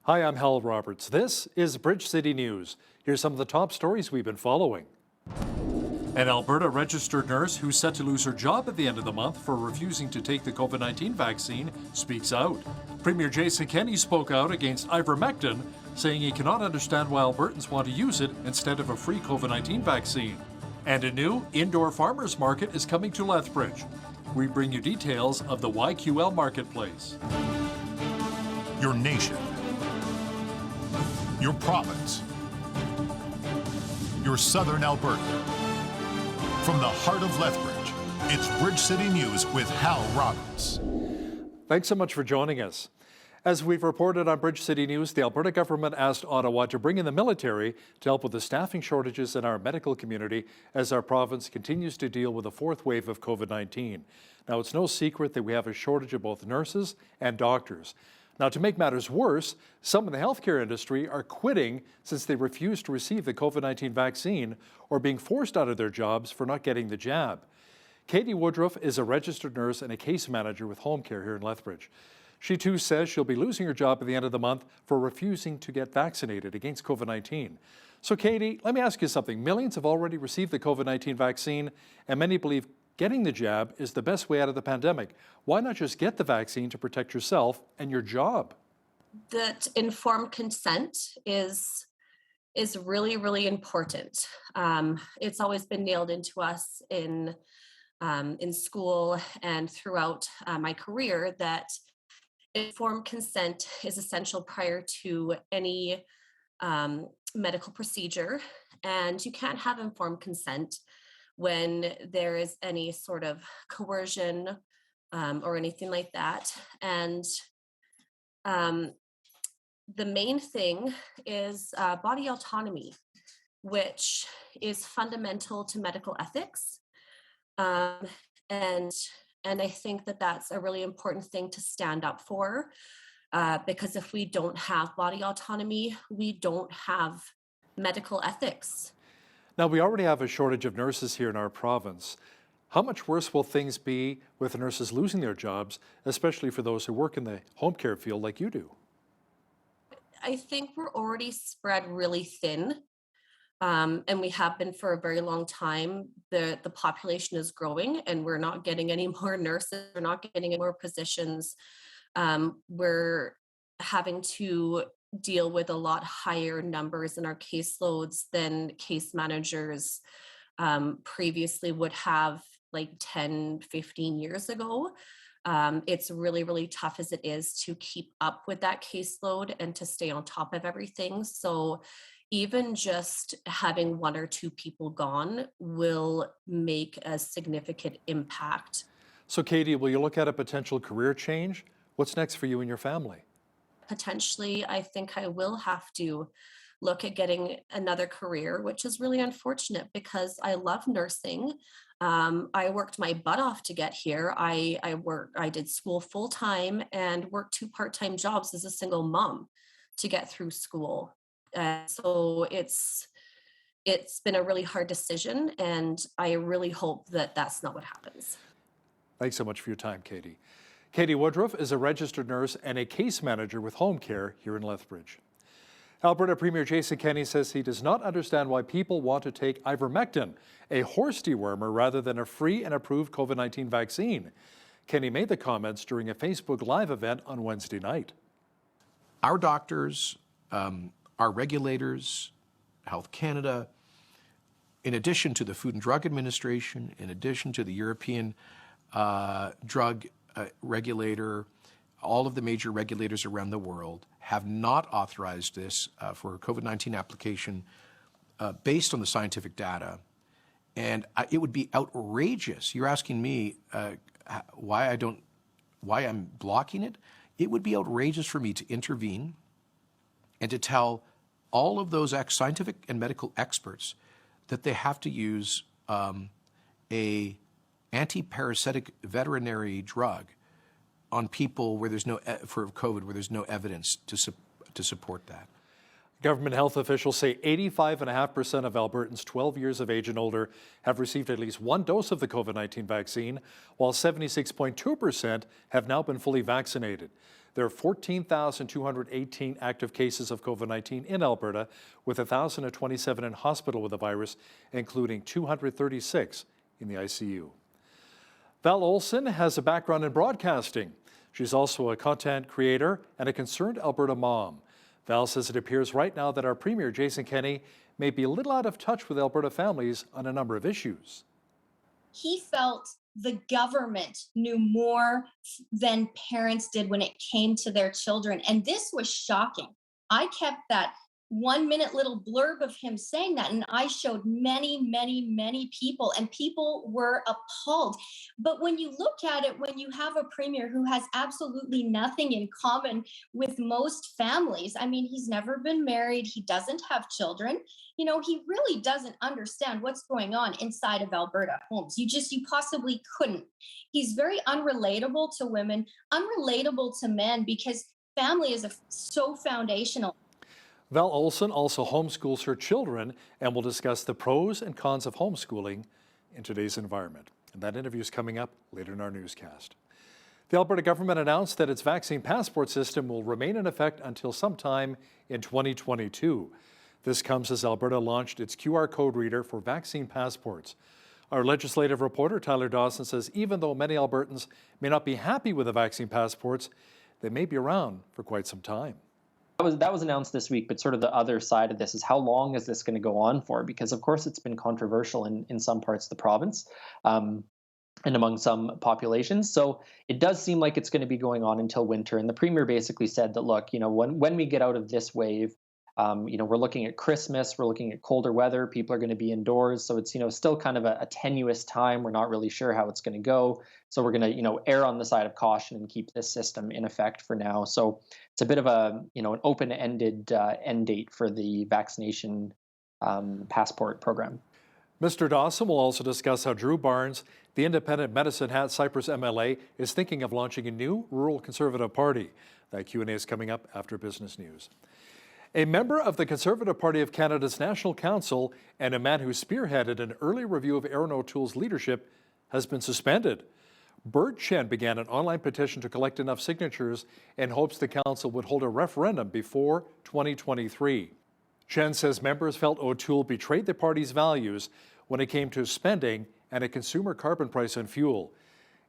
Hi, I'm Hal Roberts. This is Bridge City News. Here's some of the top stories we've been following. An Alberta registered nurse who's set to lose her job at the end of the month for refusing to take the COVID-19 vaccine speaks out. Premier Jason Kenney spoke out against ivermectin, saying he cannot understand why Albertans want to use it instead of a free COVID-19 vaccine. And a new indoor farmers market is coming to Lethbridge. We bring you details of the YQL marketplace. Your nation, your province, your southern Alberta. From the heart of Lethbridge, it's Bridge City News with Hal Roberts. Thanks so much for joining us. As we've reported on Bridge City News, the Alberta government asked Ottawa to bring in the military to help with the staffing shortages in our medical community as our province continues to deal with a fourth wave of COVID-19. Now, it's no secret that we have a shortage of both nurses and doctors. Now, to make matters worse, some in the healthcare industry are quitting since they refuse to receive the COVID-19 vaccine or being forced out of their jobs for not getting the jab. Katie Woodruff is a registered nurse and a case manager with home care here in Lethbridge. She too says she'll be losing her job at the end of the month for refusing to get vaccinated against COVID-19. So Katie, let me ask you something. Millions have already received the COVID-19 vaccine, and many believe getting the jab is the best way out of the pandemic. Why not just get the vaccine to protect yourself and your job? That informed consent is really, really important. It's always been nailed into us in school and throughout my career that informed consent is essential prior to any medical procedure, and you can't have informed consent when there is any sort of coercion or anything like that. And the main thing is body autonomy, which is fundamental to medical ethics. And I think that that's a really important thing to stand up for, because if we don't have body autonomy, we don't have medical ethics. Now, we already have a shortage of nurses here in our province. How much worse will things be with nurses losing their jobs, especially for those who work in the home care field like you do? I think we're already spread really thin, and we have been for a very long time. The population is growing, and we're not getting any more nurses. We're not getting any more positions. We're having to deal with a lot higher numbers in our caseloads than case managers previously would have, like 10, 15 years ago. It's really, really tough as it is to keep up with that caseload and to stay on top of everything. So even just having one or two people gone will make a significant impact. So Katie, will you look at a potential career change? What's next for you and your family? Potentially, I think I will have to look at getting another career, which is really unfortunate because I love nursing. I worked my butt off to get here. I did school full time and worked 2 part-time jobs as a single mom to get through school. So it's been a really hard decision, and I really hope that that's not what happens. Thanks so much for your time, Katie. Katie Woodruff is a registered nurse and a case manager with home care here in Lethbridge. Alberta Premier Jason Kenney says he does not understand why people want to take ivermectin, a horse dewormer, rather than a free and approved COVID-19 vaccine. Kenney made the comments during a Facebook Live event on Wednesday night. Our doctors, our regulators, Health Canada, in addition to the Food and Drug Administration, in addition to the European drug regulator, all of the major regulators around the world have not authorized this for a COVID-19 application based on the scientific data. And it would be outrageous. You're asking me why I'm blocking it? It would be outrageous for me to intervene and to tell all of those scientific and medical experts that they have to use a anti-parasitic veterinary drug on people where there's no for COVID, where there's no evidence to support that. Government health officials say 85.5% of Albertans 12 years of age and older have received at least one dose of the COVID-19 vaccine, while 76.2% have now been fully vaccinated. There are 14,218 active cases of COVID-19 in Alberta, with 1,027 in hospital with the virus, including 236 in the ICU. Val Olson has a background in broadcasting. She's also a content creator and a concerned Alberta mom. Val says it appears right now that our Premier, Jason Kenney, may be a little out of touch with Alberta families on a number of issues. He felt the government knew more than parents did when it came to their children. And this was shocking. I kept that 1 minute little blurb of him saying that, and I showed many people, and people were appalled. But when you look at it, when you have a premier who has absolutely nothing in common with most families, I mean, he's never been married, he doesn't have children, you know, he really doesn't understand what's going on inside of Alberta homes. You possibly couldn't. He's very unrelatable to women, unrelatable to men, because family is so foundational. Val Olson also homeschools her children and will discuss the pros and cons of homeschooling in today's environment. And that interview is coming up later in our newscast. The Alberta government announced that its vaccine passport system will remain in effect until sometime in 2022. This comes as Alberta launched its QR code reader for vaccine passports. Our legislative reporter, Tyler Dawson, says even though many Albertans may not be happy with the vaccine passports, they may be around for quite some time. That was announced this week, but sort of the other side of this is how long is this going to go on for? Because of course it's been controversial in some parts of the province and among some populations. So it does seem like it's going to be going on until winter. And the premier basically said that, look, you know, when we get out of this wave, you know, we're looking at Christmas, we're looking at colder weather, people are going to be indoors. So it's, you know, still kind of a tenuous time. We're not really sure how it's going to go. So we're going to, you know, err on the side of caution and keep this system in effect for now. So it's a bit of a, you know, an open-ended end date for the vaccination passport program. Mr. Dawson will also discuss how Drew Barnes, the independent Medicine Hat Cypress MLA, is thinking of launching a new rural Conservative party. That Q&A is coming up after business news. A member of the Conservative Party of Canada's National Council and a man who spearheaded an early review of Erin O'Toole's leadership has been suspended. Bert Chen began an online petition to collect enough signatures in hopes the council would hold a referendum before 2023. Chen says members felt O'Toole betrayed the party's values when it came to spending and a consumer carbon price on fuel.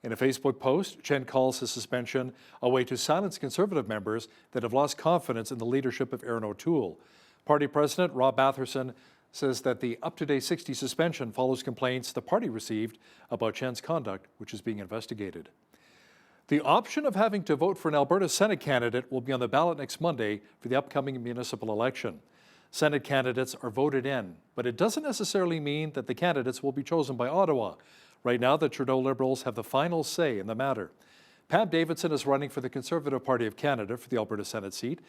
In a Facebook post, Chen calls his suspension a way to silence Conservative members that have lost confidence in the leadership of Erin O'Toole. Party President Rob Batherson says that the up-to-date 60 suspension follows complaints the party received about Chen's conduct, which is being investigated. The option of having to vote for an Alberta Senate candidate will be on the ballot next Monday for the upcoming municipal election. Senate candidates are voted in, but it doesn't necessarily mean that the candidates will be chosen by Ottawa. Right now, the Trudeau Liberals have the final say in the matter. Pam Davidson is running for the Conservative Party of Canada for the Alberta Senate seat.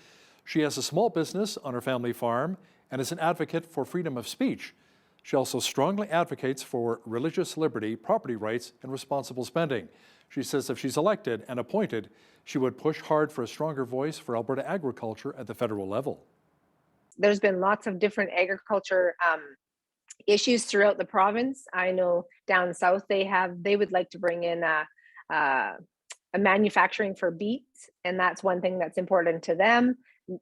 She has a small business on her family farm and is an advocate for freedom of speech. She also strongly advocates for religious liberty, property rights, and responsible spending. She says if she's elected and appointed, she would push hard for a stronger voice for Alberta agriculture at the federal level. There's been lots of different agriculture issues throughout the province. I know down south they would like to bring in a manufacturing for beets, and that's one thing that's important to them.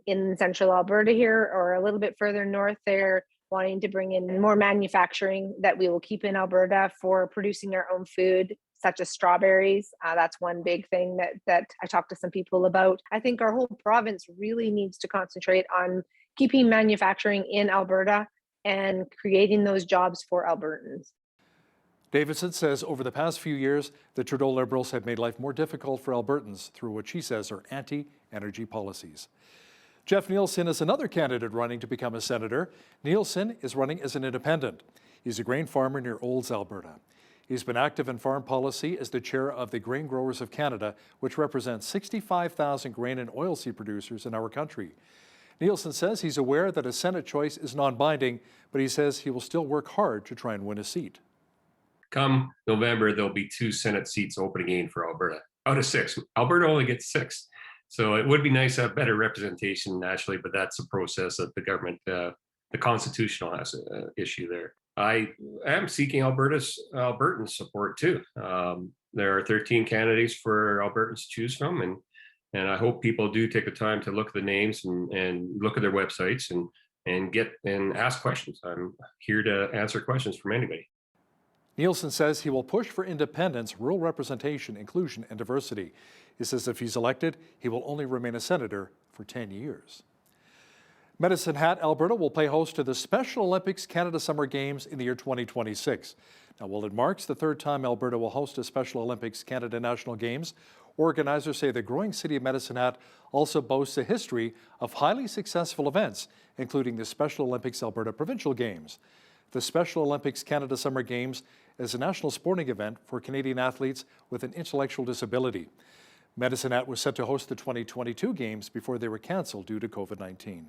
In central Alberta here, or a little bit further north, they're wanting to bring in more manufacturing that we will keep in Alberta for producing our own food, such as strawberries. That's one big thing that I talked to some people about. I think our whole province really needs to concentrate on keeping manufacturing in Alberta and creating those jobs for Albertans. Davidson says over the past few years, the Trudeau Liberals have made life more difficult for Albertans through what she says are anti-energy policies. Jeff Nielsen is another candidate running to become a senator. Nielsen is running as an independent. He's a grain farmer near Olds, Alberta. He's been active in farm policy as the chair of the Grain Growers of Canada, which represents 65,000 grain and oilseed producers in our country. Nielsen says he's aware that a Senate choice is non-binding, but he says he will still work hard to try and win a seat. Come November, there'll be 2 Senate seats open again for Alberta. Out of 6. Alberta only gets 6. So it would be nice to have better representation nationally, but that's a process that the government, the constitutional has an issue there. I am seeking Albertans support too. There are 13 candidates for Albertans to choose from, and I hope people do take the time to look at the names and look at their websites and ask questions. I'm here to answer questions from anybody. Nielsen says he will push for independence, rural representation, inclusion, and diversity. He says if he's elected, he will only remain a senator for 10 years. Medicine Hat, Alberta will play host to the Special Olympics Canada Summer Games in the year 2026. Now, while it marks the third time Alberta will host a Special Olympics Canada National Games, organizers say the growing city of Medicine Hat also boasts a history of highly successful events, including the Special Olympics Alberta Provincial Games. The Special Olympics Canada Summer Games is a national sporting event for Canadian athletes with an intellectual disability. Medicine Hat was set to host the 2022 Games before they were cancelled due to COVID-19.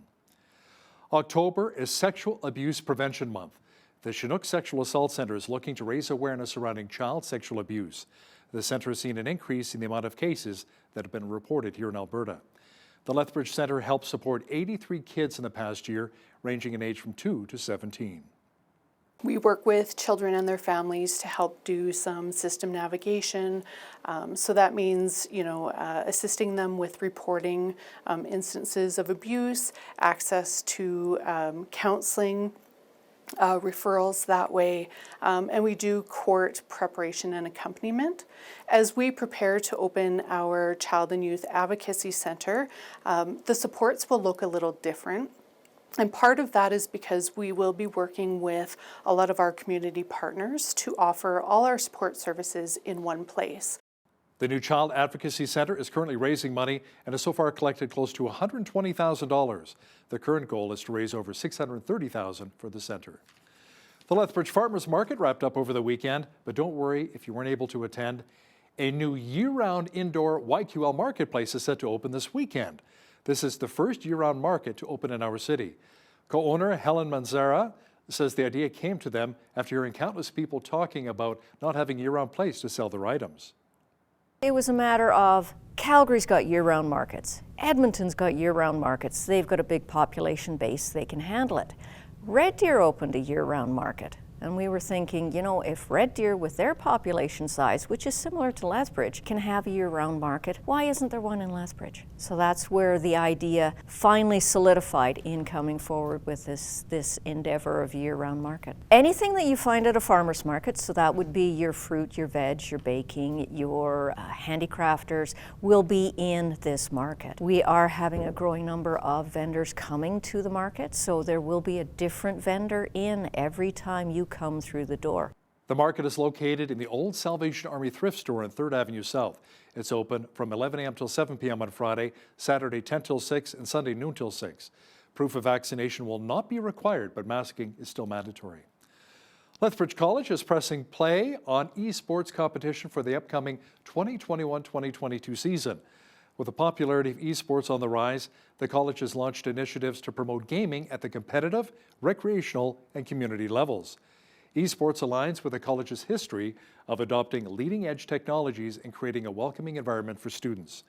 October is Sexual Abuse Prevention Month. The CHINOOK Sexual Assault Centre is looking to raise awareness surrounding child sexual abuse. The centre has seen an increase in the amount of cases that have been reported here in Alberta. The Lethbridge Centre helped support 83 kids in the past year, ranging in age from 2 to 17. We work with children and their families to help do some system navigation. So that means, assisting them with reporting instances of abuse, access to counseling, referrals that way, and we do court preparation and accompaniment. As we prepare to open our Child and Youth Advocacy Centre, the supports will look a little different. And part of that is because we will be working with a lot of our community partners to offer all our support services in one place. The new Child Advocacy Centre is currently raising money and has so far collected close to $120,000. The current goal is to raise over $630,000 for the centre. The Lethbridge Farmers Market wrapped up over the weekend, but don't worry if you weren't able to attend. A new year-round indoor YQL marketplace is set to open this weekend. This is the first year-round market to open in our city. Co-owner Helen Manzara says the idea came to them after hearing countless people talking about not having a year-round place to sell their items. It was a matter of Calgary's got year-round markets, Edmonton's got year-round markets, they've got a big population base, they can handle it. Red Deer opened a year-round market. And we were thinking, if Red Deer with their population size, which is similar to Lethbridge, can have a year-round market, why isn't there one in Lethbridge? So that's where the idea finally solidified in coming forward with this endeavor of year-round market. Anything that you find at a farmer's market, so that would be your fruit, your veg, your baking, your handicrafters, will be in this market. We are having a growing number of vendors coming to the market, so there will be a different vendor in every time you come through the door. The market is located in the old Salvation Army thrift store on 3rd Avenue South. It's open from 11 a.m. till 7 p.m. on Friday, Saturday 10 till 6, and Sunday noon till 6. Proof of vaccination will not be required, but masking is still mandatory. Lethbridge College is pressing play on esports competition for the upcoming 2021-2022 season. With the popularity of esports on the rise, the college has launched initiatives to promote gaming at the competitive, recreational, and community levels. Esports aligns with the college's history of adopting leading-edge technologies and creating a welcoming environment for students.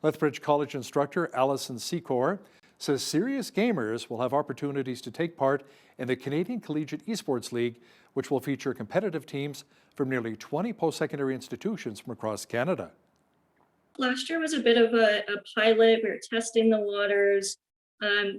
Lethbridge College instructor Alison Secor says serious gamers will have opportunities to take part in the Canadian Collegiate Esports League, which will feature competitive teams from nearly 20 post-secondary institutions from across Canada. Last year was a bit of a pilot. We were testing the waters.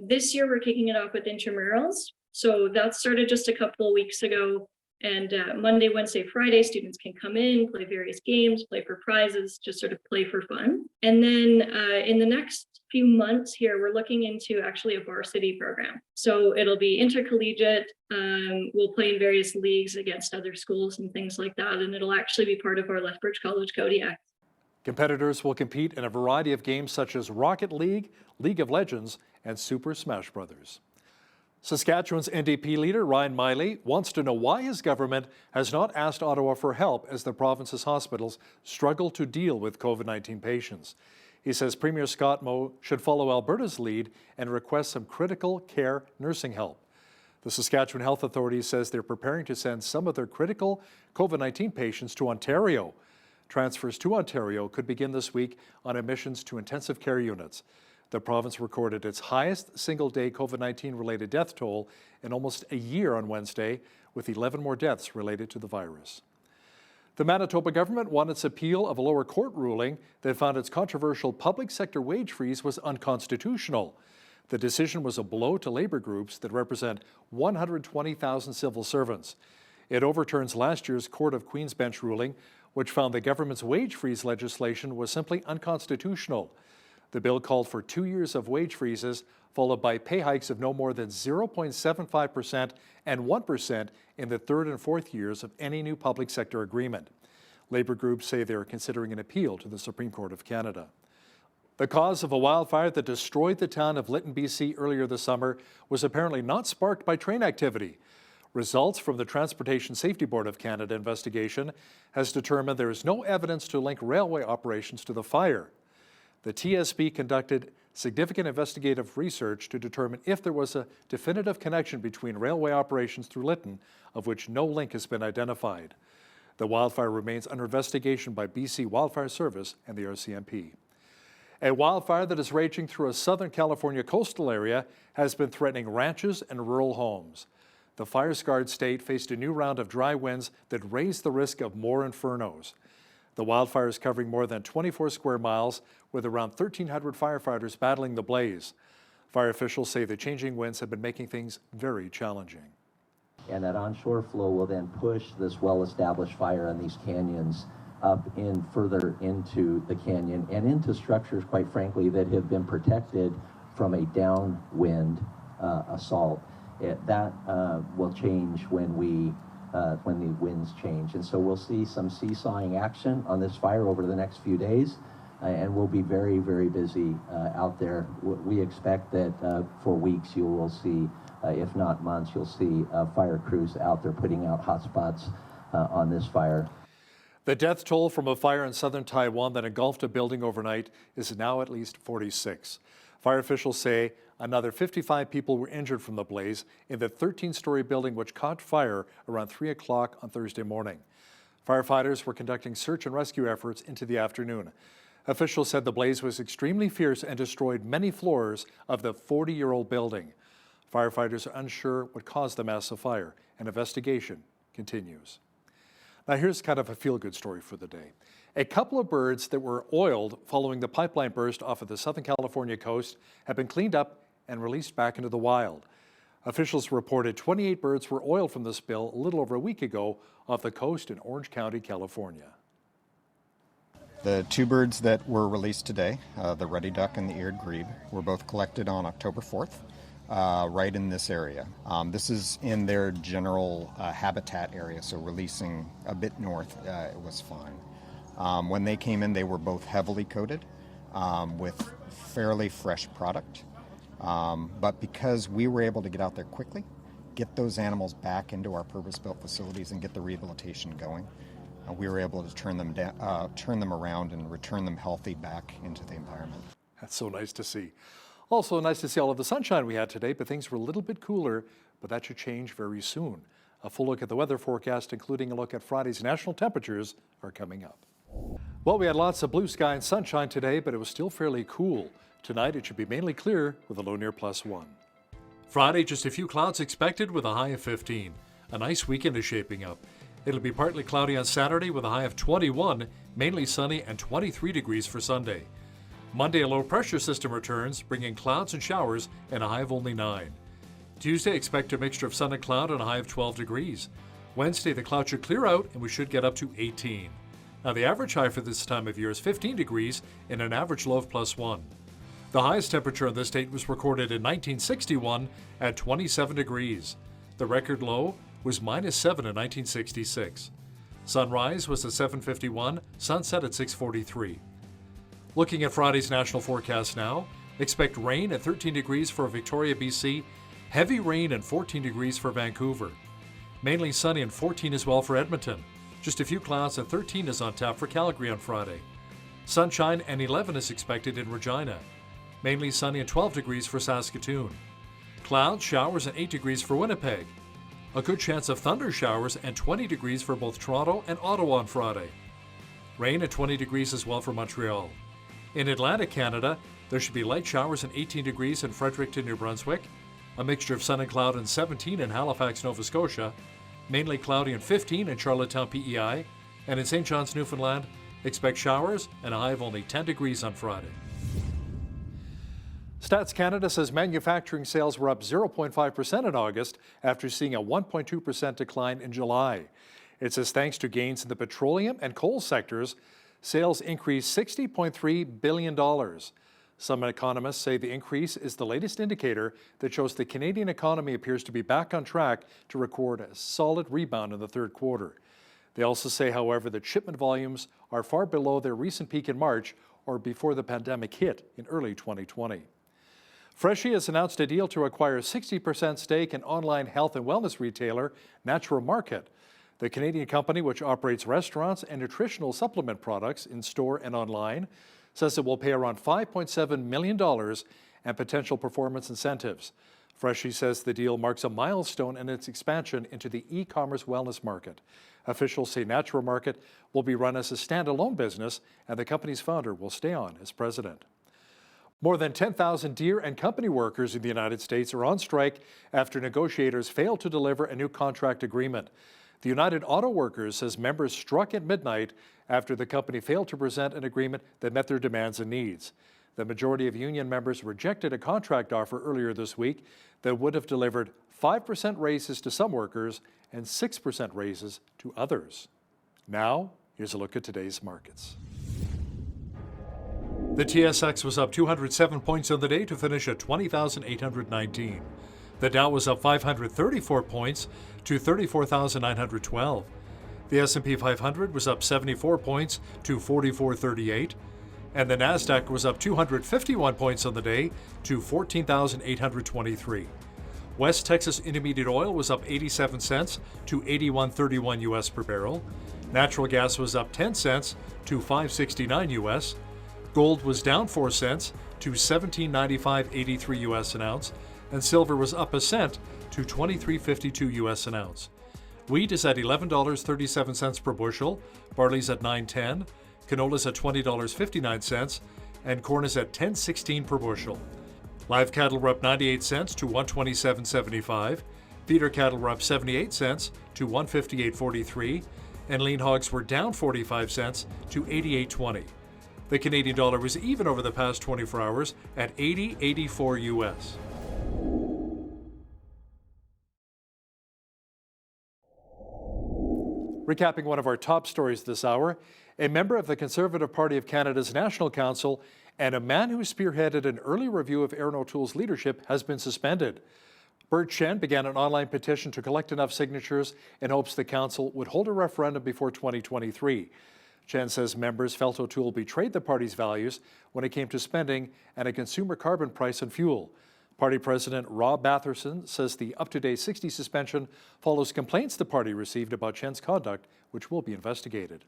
This year we're kicking it off with intramurals. So that started just a couple of weeks ago. And Monday, Wednesday, Friday, students can come in, play various games, play for prizes, just sort of play for fun. And then in the next few months here, we're looking into actually a varsity program. So it'll be intercollegiate. We'll play in various leagues against other schools and things like that. And it'll actually be part of our Lethbridge College Kodiak. Competitors will compete in a variety of games such as Rocket League, League of Legends, and Super Smash Brothers. Saskatchewan's NDP leader, Ryan Miley, wants to know why his government has not asked Ottawa for help as the province's hospitals struggle to deal with COVID-19 patients. He says Premier Scott Moe should follow Alberta's lead and request some critical care nursing help. The Saskatchewan Health Authority says they're preparing to send some of their critical COVID-19 patients to Ontario. Transfers to Ontario could begin this week on admissions to intensive care units. The province recorded its highest single-day COVID-19 related death toll in almost a year on Wednesday, with 11 more deaths related to the virus. The Manitoba government won its appeal of a lower court ruling that found its controversial public sector wage freeze was unconstitutional. The decision was a blow to labor groups that represent 120,000 civil servants. It overturns last year's Court of Queen's Bench ruling, which found the government's wage freeze legislation was simply unconstitutional. The bill called for 2 years of wage freezes, followed by pay hikes of no more than 0.75% and 1% in the third and fourth years of any new public sector agreement. Labor groups say they are considering an appeal to the Supreme Court of Canada. The cause of a wildfire that destroyed the town of Lytton, BC earlier this summer was apparently not sparked by train activity. Results from the Transportation Safety Board of Canada investigation has determined there is no evidence to link railway operations to the fire. The TSB conducted significant investigative research to determine if there was a definitive connection between railway operations through Lytton, of which no link has been identified. The wildfire remains under investigation by BC Wildfire Service and the RCMP. A wildfire that is raging through a Southern California coastal area has been threatening ranches and rural homes. The fire-scarred state faced a new round of dry winds that raised the risk of more infernos. The wildfire is covering more than 24 square miles, with around 1,300 firefighters battling the blaze. Fire officials say the changing winds have been making things very challenging. And that onshore flow will then push this well-established fire in these canyons up in further into the canyon and into structures, quite frankly, that have been protected from a downwind assault. That will change when the winds change. And so we'll see some seesawing action on this fire over the next few days, and we'll be very, very busy out there. We expect that for weeks you will see, if not months, you'll see fire crews out there putting out hot spots on this fire. The death toll from a fire in southern Taiwan that engulfed a building overnight is now at least 46. Fire officials say another 55 people were injured from the blaze in the 13-story building which caught fire around 3 o'clock on Thursday morning. Firefighters were conducting search and rescue efforts into the afternoon. Officials said the blaze was extremely fierce and destroyed many floors of the 40-year-old building. Firefighters are unsure what caused the massive fire. An investigation continues. Now here's kind of a feel-good story for the day. A couple of birds that were oiled following the pipeline burst off of the Southern California coast have been cleaned up and released back into the wild. Officials reported 28 birds were oiled from the spill a little over a week ago off the coast in Orange County, California. The two birds that were released today, the ruddy duck and the eared grebe, were both collected on October 4th. Right in this area. This is in their general habitat area, so releasing a bit north, it was fine. When they came in, they were both heavily coated with fairly fresh product. But because we were able to get out there quickly, get those animals back into our purpose-built facilities and get the rehabilitation going, we were able to turn them around and return them healthy back into the environment. That's so nice to see. Also nice to see all of the sunshine we had today, but things were a little bit cooler, but that should change very soon. A full look at the weather forecast, including a look at Friday's national temperatures, are coming up. Well, we had lots of blue sky and sunshine today, but it was still fairly cool. Tonight, it should be mainly clear with a low near +1. Friday, just a few clouds expected with a high of 15. A nice weekend is shaping up. It'll be partly cloudy on Saturday with a high of 21, mainly sunny, and 23 degrees for Sunday. Monday, a low pressure system returns, bringing clouds and showers and a high of only 9. Tuesday, expect a mixture of sun and cloud and a high of 12 degrees. Wednesday, the clouds should clear out and we should get up to 18. Now, the average high for this time of year is 15 degrees and an average low of +1. The highest temperature on this date was recorded in 1961 at 27 degrees. The record low was -7 in 1966. Sunrise was at 7:51, sunset at 6:43. Looking at Friday's national forecast now, expect rain at 13 degrees for Victoria, BC, heavy rain and 14 degrees for Vancouver. Mainly sunny and 14 as well for Edmonton. Just a few clouds and 13 is on tap for Calgary on Friday. Sunshine and 11 is expected in Regina. Mainly sunny and 12 degrees for Saskatoon. Clouds, showers and 8 degrees for Winnipeg. A good chance of thunder showers and 20 degrees for both Toronto and Ottawa on Friday. Rain at 20 degrees as well for Montreal. In Atlantic Canada, there should be light showers and 18 degrees in Fredericton, New Brunswick. A mixture of sun and cloud and 17 in Halifax, Nova Scotia. Mainly cloudy and 15 in Charlottetown, PEI. And in St. John's, Newfoundland, expect showers and a high of only 10 degrees on Friday. Stats Canada says manufacturing sales were up 0.5% in August after seeing a 1.2% decline in July. It says thanks to gains in the petroleum and coal sectors, sales increased $60.3 billion. Some economists say the increase is the latest indicator that shows the Canadian economy appears to be back on track to record a solid rebound in the third quarter. They also say, however, that shipment volumes are far below their recent peak in March or before the pandemic hit in early 2020. Freshii has announced a deal to acquire a 60% stake in online health and wellness retailer Natural Market. The Canadian company, which operates restaurants and nutritional supplement products in store and online, says it will pay around $5.7 million and potential performance incentives. Freshii says the deal marks a milestone in its expansion into the e-commerce wellness market. Officials say Natural Market will be run as a standalone business, and the company's founder will stay on as president. More than 10,000 Deere and company workers in the United States are on strike after negotiators failed to deliver a new contract agreement. The United Auto Workers says members struck at midnight after the company failed to present an agreement that met their demands and needs. The majority of union members rejected a contract offer earlier this week that would have delivered 5% raises to some workers and 6% raises to others. Now, here's a look at today's markets. The TSX was up 207 points on the day to finish at 20,819. The Dow was up 534 points to 34,912. The S&P 500 was up 74 points to 4438. And the Nasdaq was up 251 points on the day to 14,823. West Texas Intermediate Oil was up 87 cents to 81.31 US per barrel. Natural gas was up 10 cents to 5.69 US. Gold was down 4 cents to 17.95.83 US an ounce, and silver was up a cent to 23.52 US an ounce. Wheat is at $11.37 per bushel, barley's at $9.10, canola's at $20.59, and corn is at $10.16 per bushel. Live cattle were up 98 cents to 127.75, feeder cattle were up 78 cents to 158.43, and lean hogs were down 45 cents to 88.20. The Canadian dollar was even over the past 24 hours at 80.84 US. Recapping one of our top stories this hour, a member of the Conservative Party of Canada's National Council and a man who spearheaded an early review of Erin O'Toole's leadership has been suspended. Bert Chen began an online petition to collect enough signatures in hopes the council would hold a referendum before 2023. Chen says members felt O'Toole betrayed the party's values when it came to spending and a consumer carbon price on fuel. Party President Rob Batherson says the up-to-date 60 suspension follows complaints the party received about Chen's conduct, which will be investigated.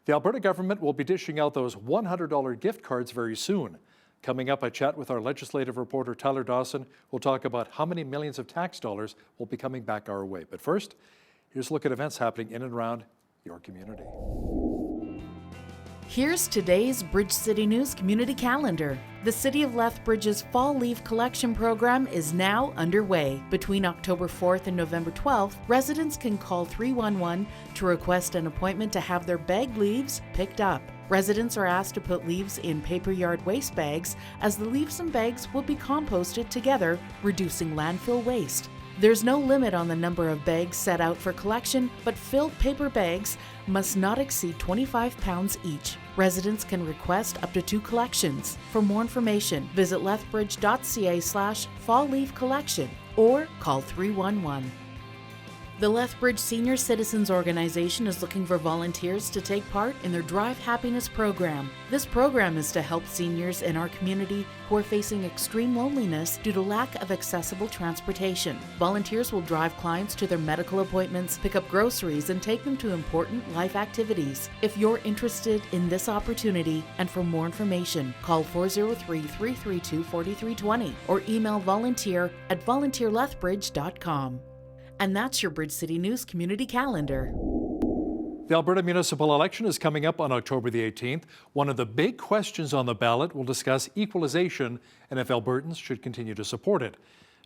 The Alberta government will be dishing out those $100 gift cards very soon. Coming up, I chat with our legislative reporter Tyler Dawson. We'll talk about how many millions of tax dollars will be coming back our way. But first, here's a look at events happening in and around your community. Here's today's Bridge City News Community Calendar. The City of Lethbridge's Fall Leaf Collection Program is now underway. Between October 4th and November 12th, residents can call 311 to request an appointment to have their bag leaves picked up. Residents are asked to put leaves in paper yard waste bags, as the leaves and bags will be composted together, reducing landfill waste. There's no limit on the number of bags set out for collection, but filled paper bags must not exceed 25 pounds each. Residents can request up to 2 collections. For more information, visit lethbridge.ca/fall leaf collection or call 311. The Lethbridge Senior Citizens Organization is looking for volunteers to take part in their Drive Happiness program. This program is to help seniors in our community who are facing extreme loneliness due to lack of accessible transportation. Volunteers will drive clients to their medical appointments, pick up groceries, and take them to important life activities. If you're interested in this opportunity and for more information, call 403-332-4320 or email volunteer@volunteerlethbridge.com. And that's your Bridge City News Community Calendar. The Alberta municipal election is coming up on October the 18th. One of the big questions on the ballot will discuss equalization and if Albertans should continue to support it.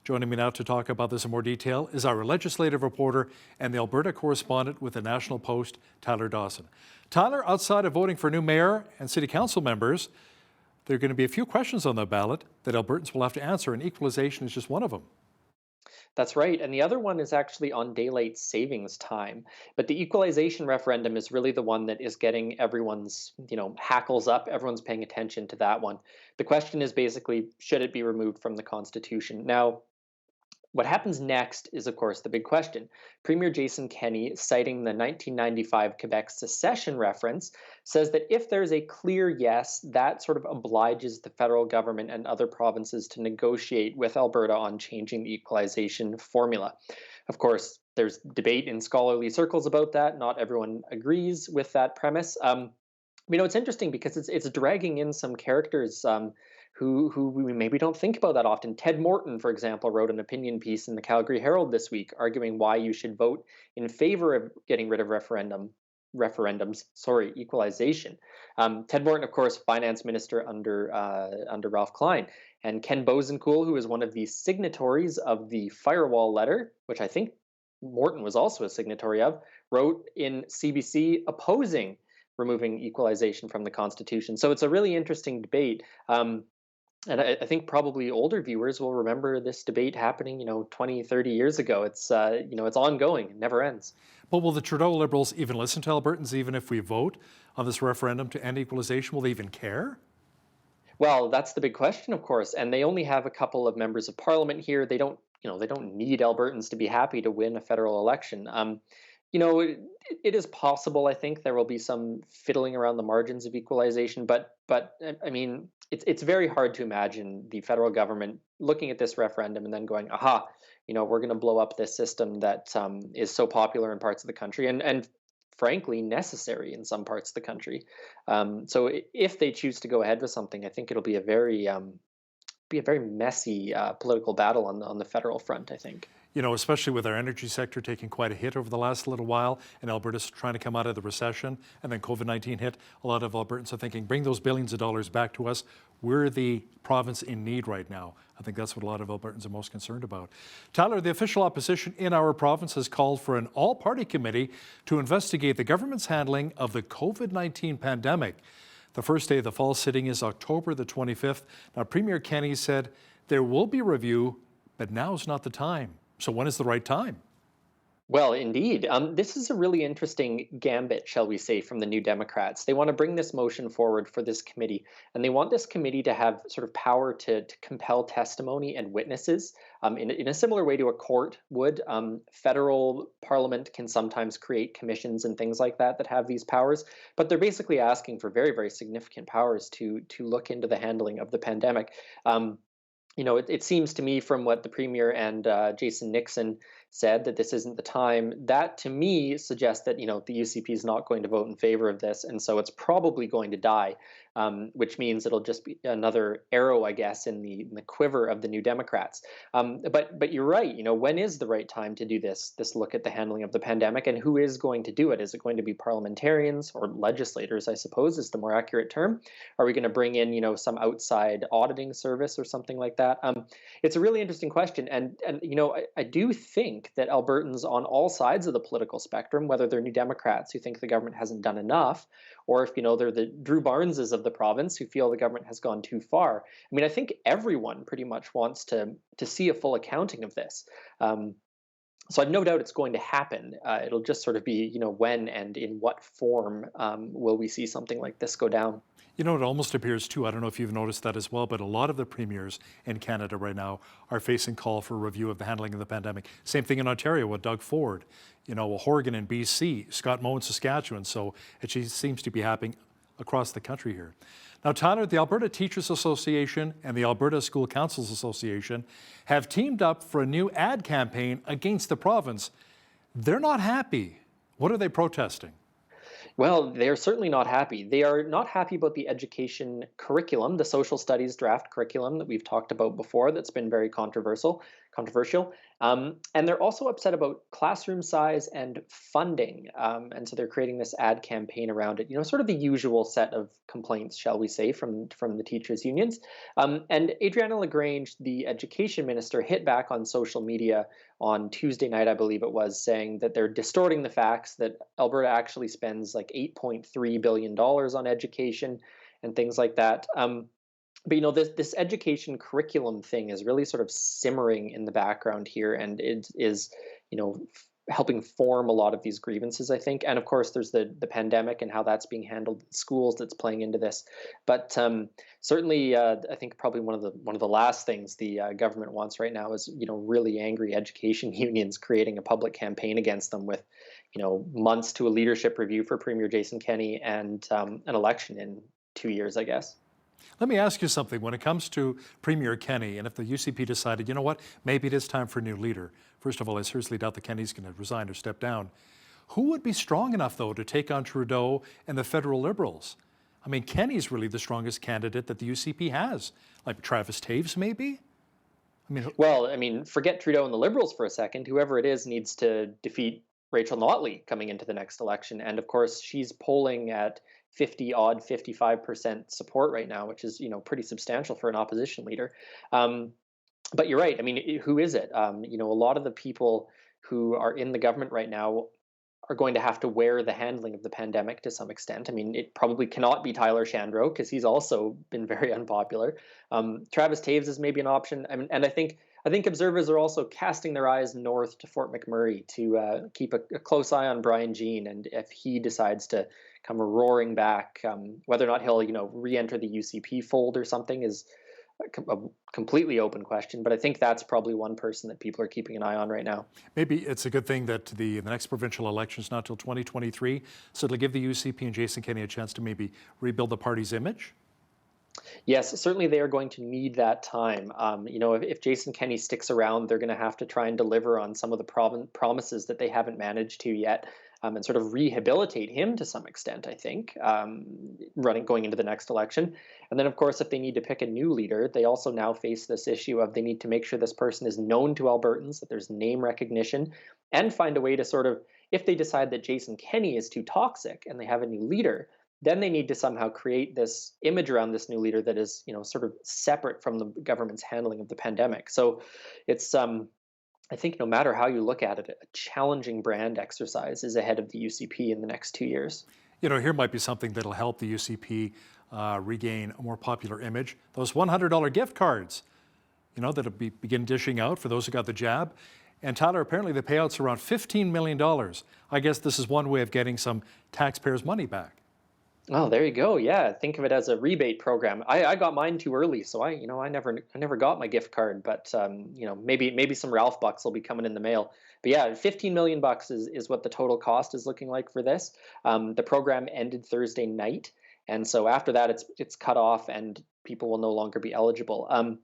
Joining me now to talk about this in more detail is our legislative reporter and the Alberta correspondent with the National Post, Tyler Dawson. Tyler, outside of voting for new mayor and city council members, there are going to be a few questions on the ballot that Albertans will have to answer, and equalization is just one of them. That's right. And the other one is actually on daylight savings time. But the equalization referendum is really the one that is getting everyone's, hackles up. Everyone's paying attention to that one. The question is basically, should it be removed from the Constitution? Now, what happens next is, of course, the big question. Premier Jason Kenney, citing the 1995 Quebec secession reference, says that if there's a clear yes, that sort of obliges the federal government and other provinces to negotiate with Alberta on changing the equalization formula. Of course, there's debate in scholarly circles about that. Not everyone agrees with that premise. It's interesting because it's dragging in some characters who we maybe don't think about that often. Ted Morton, for example, wrote an opinion piece in the Calgary Herald this week arguing why you should vote in favor of getting rid of equalization. Ted Morton, of course, finance minister under Ralph Klein. And Ken Bosenkool, who is one of the signatories of the firewall letter, which I think Morton was also a signatory of, wrote in CBC opposing removing equalization from the Constitution. So it's a really interesting debate. And I think probably older viewers will remember this debate happening, 20, 30 years ago. It's ongoing. It never ends. But will the Trudeau Liberals even listen to Albertans, even if we vote on this referendum to end equalization? Will they even care? Well, that's the big question, of course. And they only have a couple of members of parliament here. They don't need Albertans to be happy to win a federal election. It is possible, I think, there will be some fiddling around the margins of equalization, but I mean, it's very hard to imagine the federal government looking at this referendum and then going, aha, we're going to blow up this system that is so popular in parts of the country and frankly necessary in some parts of the country. So if they choose to go ahead with something, I think it'll be a very messy political battle on the federal front, I think. Especially with our energy sector taking quite a hit over the last little while, and Alberta's trying to come out of the recession, and then COVID-19 hit. A lot of Albertans are thinking, bring those billions of dollars back to us. We're the province in need right now. I think that's what a lot of Albertans are most concerned about. Tyler, the official opposition in our province has called for an all-party committee to investigate the government's handling of the COVID-19 pandemic. The first day of the fall sitting is October the 25th. Now, Premier Kenney said there will be review, but now's not the time. So when is the right time? Well, indeed. This is a really interesting gambit, shall we say, from the New Democrats. They want to bring this motion forward for this committee, and they want this committee to have sort of power to compel testimony and witnesses in a similar way to a court would. Federal parliament can sometimes create commissions and things like that have these powers, but they're basically asking for very, very significant powers to look into the handling of the pandemic. It seems to me from what the Premier and Jason Nixon said that this isn't the time. That to me suggests that, the UCP is not going to vote in favor of this. And so it's probably going to die, which means it'll just be another arrow, I guess, in the quiver of the New Democrats. But you're right. When is the right time to do this look at the handling of the pandemic, and who is going to do it? Is it going to be parliamentarians or legislators, I suppose, is the more accurate term? Are we going to bring in, some outside auditing service or something like that? It's a really interesting question. And I do think that Albertans on all sides of the political spectrum, whether they're New Democrats who think the government hasn't done enough, or if they're the Drew Barneses of the province who feel the government has gone too far. I mean, I think everyone pretty much wants to see a full accounting of this. So I've no doubt it's going to happen. It'll just sort of be, when and in what form will we see something like this go down? It almost appears too, I don't know if you've noticed that as well, but a lot of the premiers in Canada right now are facing call for review of the handling of the pandemic. Same thing in Ontario with Doug Ford, Horgan in BC, Scott Moe in Saskatchewan. So it seems to be happening across the country here. Now, Tyler, the Alberta Teachers Association and the Alberta School Councils Association have teamed up for a new ad campaign against the province. They're not happy. What are they protesting? Well, they're certainly not happy. They are not happy about the education curriculum, the social studies draft curriculum that we've talked about before. That's been very controversial. And they're also upset about classroom size and funding. And so they're creating this ad campaign around it. Sort of the usual set of complaints, shall we say, from the teachers' unions. And Adriana LaGrange, the education minister, hit back on social media on Tuesday night, I believe it was, saying that they're distorting the facts, that Alberta actually spends like $8.3 billion on education and things like that. But this education curriculum thing is really sort of simmering in the background here, and it is, helping form a lot of these grievances, I think. And of course, there's the pandemic and how that's being handled in schools that's playing into this. But certainly, I think probably one of the last things the government wants right now is really angry education unions creating a public campaign against them with months to a leadership review for Premier Jason Kenney and an election in 2 years, I guess. Let me ask you something. When it comes to Premier Kenney, and if the UCP decided, you know what, maybe it is time for a new leader. First of all, I seriously doubt that Kenney's going to resign or step down. Who would be strong enough, though, to take on Trudeau and the federal Liberals? I mean, Kenney's really the strongest candidate that the UCP has. Like Travis Taves, maybe? Forget Trudeau and the Liberals for a second. Whoever it is needs to defeat Rachel Notley coming into the next election. And of course, she's polling at 55% support right now, which is, pretty substantial for an opposition leader. But you're right. I mean, who is it? A lot of the people who are in the government right now are going to have to wear the handling of the pandemic to some extent. I mean, it probably cannot be Tyler Shandro because he's also been very unpopular. Travis Taves is maybe an option. And I think observers are also casting their eyes north to Fort McMurray to keep a close eye on Brian Jean, and if he decides to come roaring back, whether or not he'll re-enter the UCP fold or something is a completely open question. But I think that's probably one person that people are keeping an eye on right now. Maybe it's a good thing that the next provincial election is not till 2023, so it'll give the UCP and Jason Kenney a chance to maybe rebuild the party's image. Yes, certainly they are going to need that time. If Jason Kenney sticks around, they're going to have to try and deliver on some of the promises that they haven't managed to yet, and sort of rehabilitate him to some extent, I think, going into the next election. And then, of course, if they need to pick a new leader, they also now face this issue of they need to make sure this person is known to Albertans, that there's name recognition, and find a way to sort of, if they decide that Jason Kenney is too toxic and they have a new leader, then they need to somehow create this image around this new leader that is, sort of separate from the government's handling of the pandemic. So it's, I think no matter how you look at it, a challenging brand exercise is ahead of the UCP in the next 2 years. Here might be something that'll help the UCP regain a more popular image. Those $100 gift cards, that'll begin dishing out for those who got the jab. And Tyler, apparently the payout's around $15 million. I guess this is one way of getting some taxpayers' money back. Oh, there you go. Yeah, think of it as a rebate program. I got mine too early, so I never got my gift card. But maybe some Ralph bucks will be coming in the mail. But yeah, $15 million is what the total cost is looking like for this. The program ended Thursday night, and so after that, it's cut off, and people will no longer be eligible. And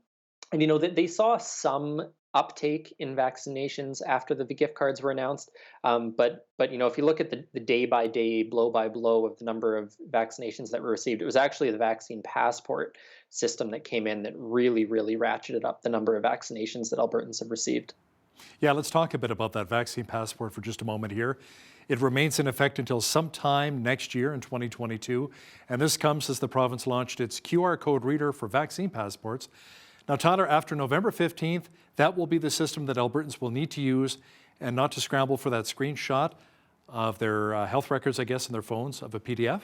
they saw some uptake in vaccinations after the gift cards were announced. But if you look at the day by day, blow by blow of the number of vaccinations that were received, it was actually the vaccine passport system that came in that really, really ratcheted up the number of vaccinations that Albertans have received. Yeah, let's talk a bit about that vaccine passport for just a moment here. It remains in effect until sometime next year in 2022. And this comes as the province launched its QR code reader for vaccine passports. Now, Tyler, after November 15th, that will be the system that Albertans will need to use and not to scramble for that screenshot of their health records, I guess, in their phones of a PDF.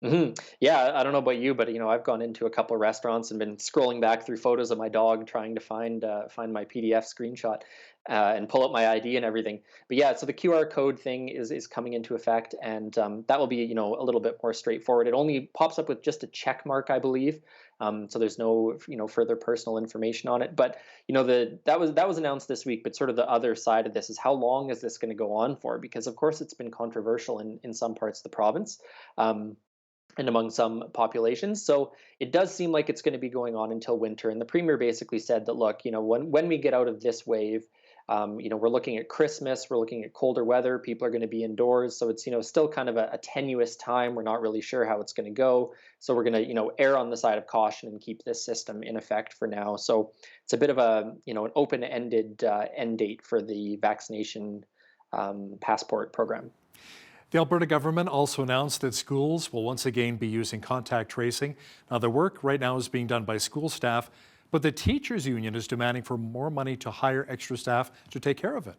Mm-hmm. Yeah, I don't know about you, but I've gone into a couple of restaurants and been scrolling back through photos of my dog trying to find my PDF screenshot and pull up my ID and everything. But yeah, so the QR code thing is coming into effect, and that will be a little bit more straightforward. It only pops up with just a check mark, I believe. So there's no further personal information on it. But that was announced this week. But sort of the other side of this is how long is this going to go on for? Because of course it's been controversial in some parts of the province. And among some populations. So it does seem like it's going to be going on until winter. And the Premier basically said that, look, when we get out of this wave, We're looking at Christmas, we're looking at colder weather, people are going to be indoors. So it's, still kind of a tenuous time. We're not really sure how it's going to go. So we're going to, err on the side of caution and keep this system in effect for now. So it's a bit of an open-ended end date for the vaccination passport program. The Alberta government also announced that schools will once again be using contact tracing. Now, the work right now is being done by school staff, but the teachers' union is demanding for more money to hire extra staff to take care of it.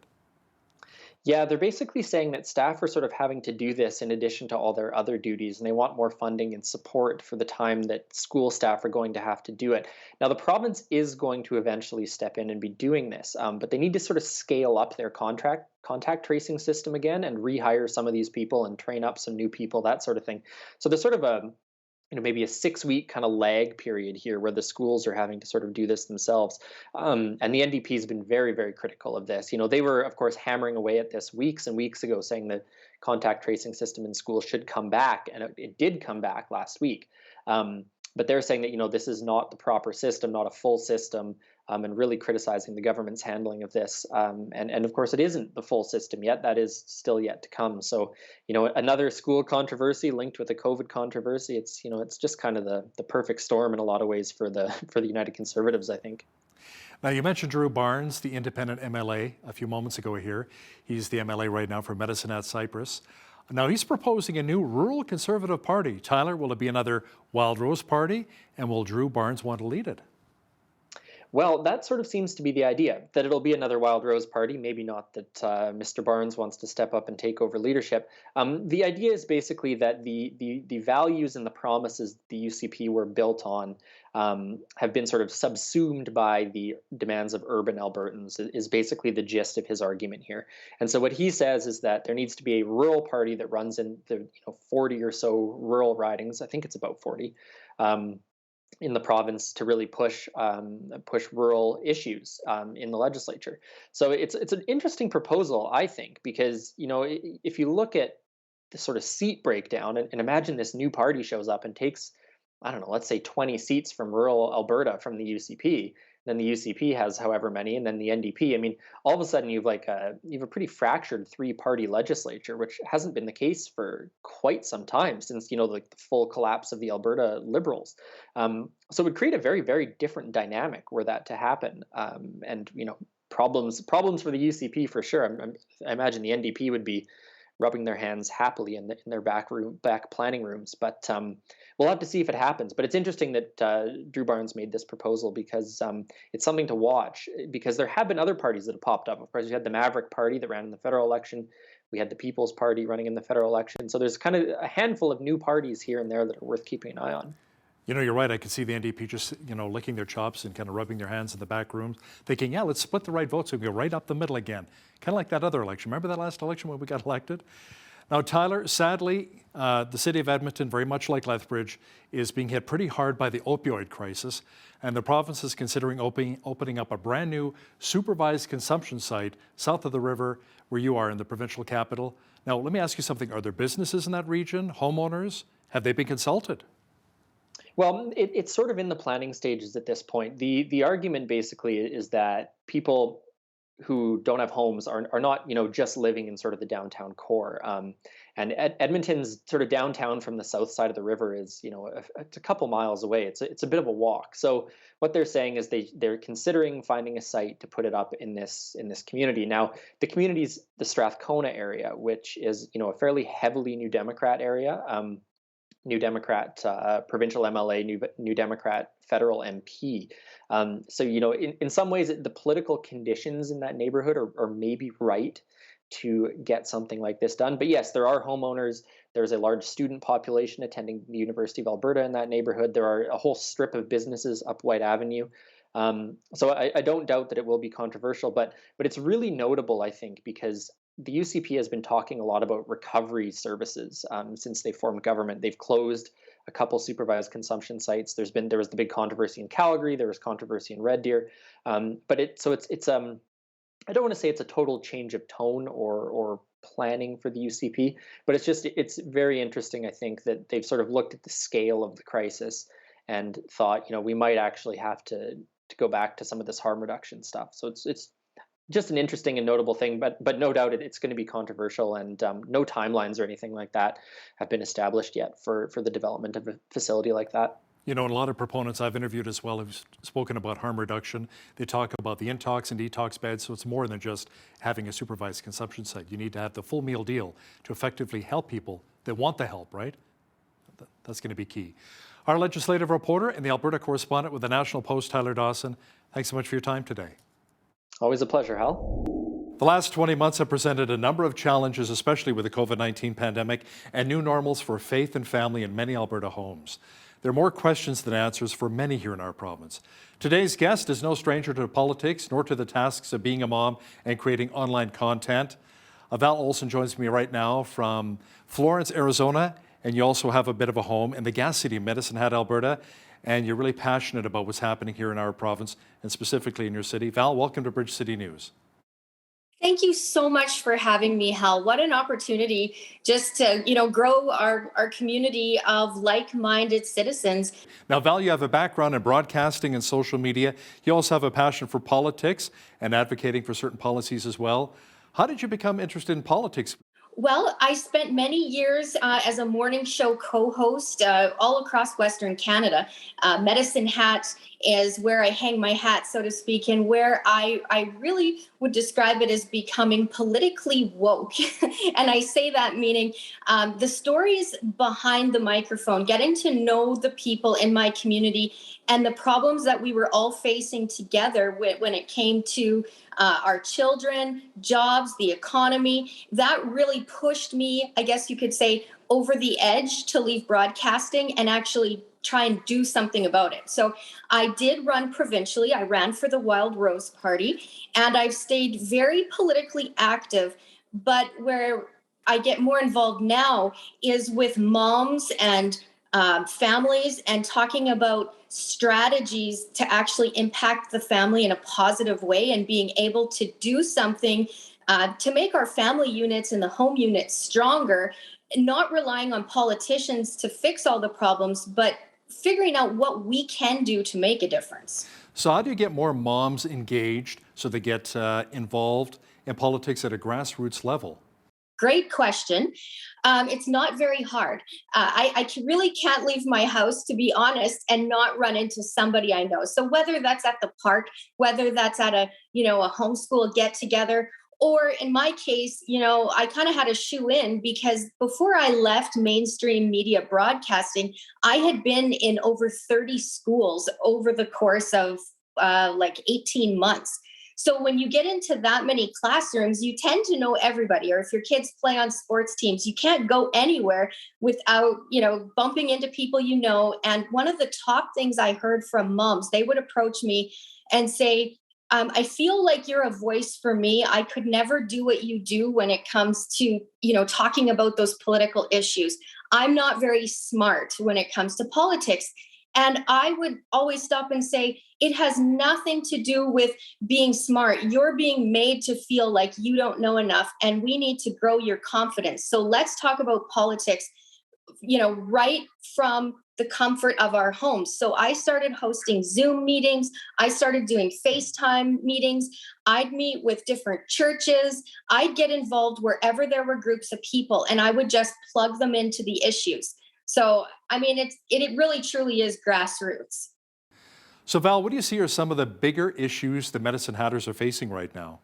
Yeah, they're basically saying that staff are sort of having to do this in addition to all their other duties, and they want more funding and support for the time that school staff are going to have to do it. Now, the province is going to eventually step in and be doing this, but they need to sort of scale up their contact tracing system again and rehire some of these people and train up some new people, that sort of thing. So there's sort of maybe a 6-week kind of lag period here where the schools are having to sort of do this themselves. And the NDP has been very, very critical of this. They were, of course, hammering away at this weeks and weeks ago, saying the contact tracing system in schools should come back. And it did come back last week. But they're saying that, this is not the proper system, not a full system, and really criticizing the government's handling of this. And of course, it isn't the full system yet. That is still yet to come. So, another school controversy linked with the COVID controversy. It's just kind of the perfect storm in a lot of ways for the United Conservatives, I think. Now, you mentioned Drew Barnes, the independent MLA, a few moments ago here. He's the MLA right now for Medicine Hat Cypress. Now, he's proposing a new rural Conservative party. Tyler, will it be another Wild Rose party? And will Drew Barnes want to lead it? Well, that sort of seems to be the idea, that it'll be another Wild Rose party. Maybe not that Mr. Barnes wants to step up and take over leadership. The idea is basically that the values and the promises the UCP were built on have been sort of subsumed by the demands of urban Albertans, is basically the gist of his argument here. And so what he says is that there needs to be a rural party that runs in the 40 or so rural ridings. I think it's about 40. In the province to really push rural issues in the legislature. So it's an interesting proposal, I think, because if you look at the sort of seat breakdown and imagine this new party shows up and takes, I don't know, let's say 20 seats from rural Alberta from the UCP. Then the UCP has however many, and then the NDP. I mean, all of a sudden you have a pretty fractured 3-party legislature, which hasn't been the case for quite some time since the full collapse of the Alberta Liberals. So it would create a very, very different dynamic were that to happen, and problems for the UCP for sure. I imagine the NDP would be rubbing their hands happily in their back planning rooms. But we'll have to see if it happens. But it's interesting that Drew Barnes made this proposal because it's something to watch, because there have been other parties that have popped up. Of course, we had the Maverick Party that ran in the federal election. We had the People's Party running in the federal election. So there's kind of a handful of new parties here and there that are worth keeping an eye on. You're right. I could see the NDP just, licking their chops and kind of rubbing their hands in the back rooms, thinking, yeah, let's split the right votes so we go right up the middle again. Kind of like that other election. Remember that last election when we got elected? Now, Tyler, sadly, the city of Edmonton, very much like Lethbridge, is being hit pretty hard by the opioid crisis, and the province is considering opening up a brand new supervised consumption site south of the river where you are in the provincial capital. Now, let me ask you something. Are there businesses in that region, homeowners? Have they been consulted? Well, it's sort of in the planning stages at this point. The argument basically is that people who don't have homes are not just living in sort of the downtown core. And Edmonton's sort of downtown from the south side of the river is it's a couple miles away. It's a bit of a walk. So what they're saying is they're considering finding a site to put it up in this community. Now the community's the Strathcona area, which is a fairly heavily New Democrat area. New Democrat provincial MLA, New Democrat federal MP. So, in some ways, the political conditions in that neighborhood are maybe right to get something like this done. But yes, there are homeowners. There's a large student population attending the University of Alberta in that neighborhood. There are a whole strip of businesses up White Avenue. So I don't doubt that it will be controversial, but it's really notable, I think, because the UCP has been talking a lot about recovery services since they formed government. They've closed a couple supervised consumption sites. There was the big controversy in Calgary. There was controversy in Red Deer. But it's I don't want to say it's a total change of tone or planning for the UCP, but it's very interesting. I think that they've sort of looked at the scale of the crisis and thought, we might actually have to go back to some of this harm reduction stuff. So it's just an interesting and notable thing, but no doubt it's going to be controversial, and no timelines or anything like that have been established yet for the development of a facility like that. You know, and a lot of proponents I've interviewed as well have spoken about harm reduction. They talk about the intox and detox beds, so it's more than just having a supervised consumption site. You need to have the full meal deal to effectively help people that want the help, right? That's going to be key. Our legislative reporter and the Alberta correspondent with the National Post, Tyler Dawson, thanks so much for your time today. Always a pleasure, Hal. The last 20 months have presented a number of challenges, especially with the COVID-19 pandemic and new normals for faith and family in many Alberta homes. There are more questions than answers for many here in our province. Today's guest is no stranger to politics, nor to the tasks of being a mom and creating online content. Val Olson joins me right now from Florence, Arizona, and you also have a bit of a home in the gas city of Medicine Hat, Alberta, and you're really passionate about what's happening here in our province and specifically in your city. Val, welcome to Bridge City News. Thank you so much for having me, Hal. What an opportunity just to, grow our community of like-minded citizens. Now, Val, you have a background in broadcasting and social media. You also have a passion for politics and advocating for certain policies as well. How did you become interested in politics? Well, I spent many years as a morning show co-host all across Western Canada. Medicine Hat is where I hang my hat, so to speak, and where I really would describe it as becoming politically woke. And I say that meaning the stories behind the microphone, getting to know the people in my community and the problems that we were all facing together when it came to our children, jobs, the economy. That really pushed me, I guess you could say, over the edge to leave broadcasting and actually try and do something about it. So I did run provincially. I ran for the Wild Rose Party, and I've stayed very politically active. But where I get more involved now is with moms and families and talking about strategies to actually impact the family in a positive way and being able to do something to make our family units and the home units stronger, not relying on politicians to fix all the problems, but figuring out what we can do to make a difference. So how do you get more moms engaged so they get involved in politics at a grassroots level? Great question. It's not very hard. I really can't leave my house, to be honest, and not run into somebody I know. So whether that's at the park, whether that's at a homeschool get together, or in my case, I kind of had a shoe in because before I left mainstream media broadcasting, I had been in over 30 schools over the course of 18 months. So when you get into that many classrooms, you tend to know everybody. Or if your kids play on sports teams, you can't go anywhere without, bumping into people you know. And one of the top things I heard from moms, they would approach me and say, I feel like you're a voice for me. I could never do what you do when it comes to, talking about those political issues. I'm not very smart when it comes to politics. And I would always stop and say, it has nothing to do with being smart. You're being made to feel like you don't know enough, and we need to grow your confidence. So let's talk about politics, right from the comfort of our homes. So I started hosting Zoom meetings. I started doing FaceTime meetings. I'd meet with different churches. I'd get involved wherever there were groups of people, and I would just plug them into the issues. So, it really truly is grassroots. So Val, what do you see are some of the bigger issues the Medicine Hatters are facing right now?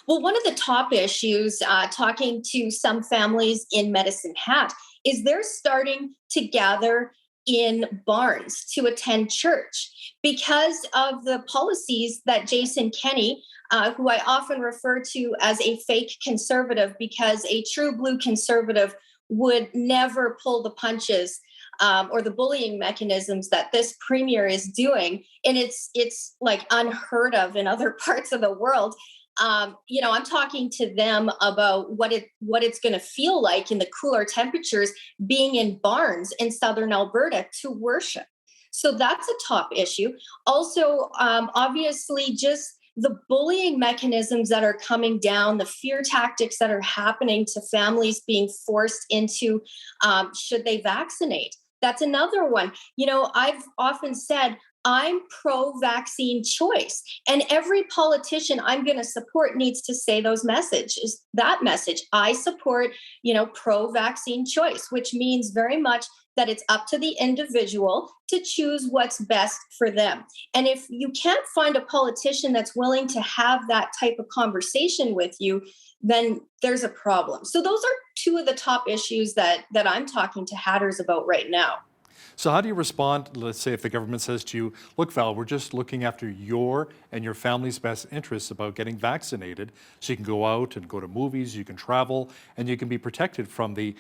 Well, one of the top issues, talking to some families in Medicine Hat, is they're starting to gather in barns to attend church because of the policies that Jason Kenney, who I often refer to as a fake conservative, because a true blue conservative would never pull the punches or the bullying mechanisms that this premier is doing. And it's like unheard of in other parts of the world. I'm talking to them about what it's going to feel like in the cooler temperatures being in barns in southern Alberta to worship. So that's a top issue. Also, obviously, just the bullying mechanisms that are coming down, the fear tactics that are happening to families being forced into should they vaccinate. That's another one. I've often said, I'm pro-vaccine choice. And every politician I'm going to support needs to say that message. I support, pro-vaccine choice, which means very much that it's up to the individual to choose what's best for them. And if you can't find a politician that's willing to have that type of conversation with you, then there's a problem. So those are two of the top issues that I'm talking to Hatters about right now. So how do you respond, let's say, if the government says to you, look, Val, we're just looking after your and your family's best interests about getting vaccinated so you can go out and go to movies, you can travel, and you can be protected from the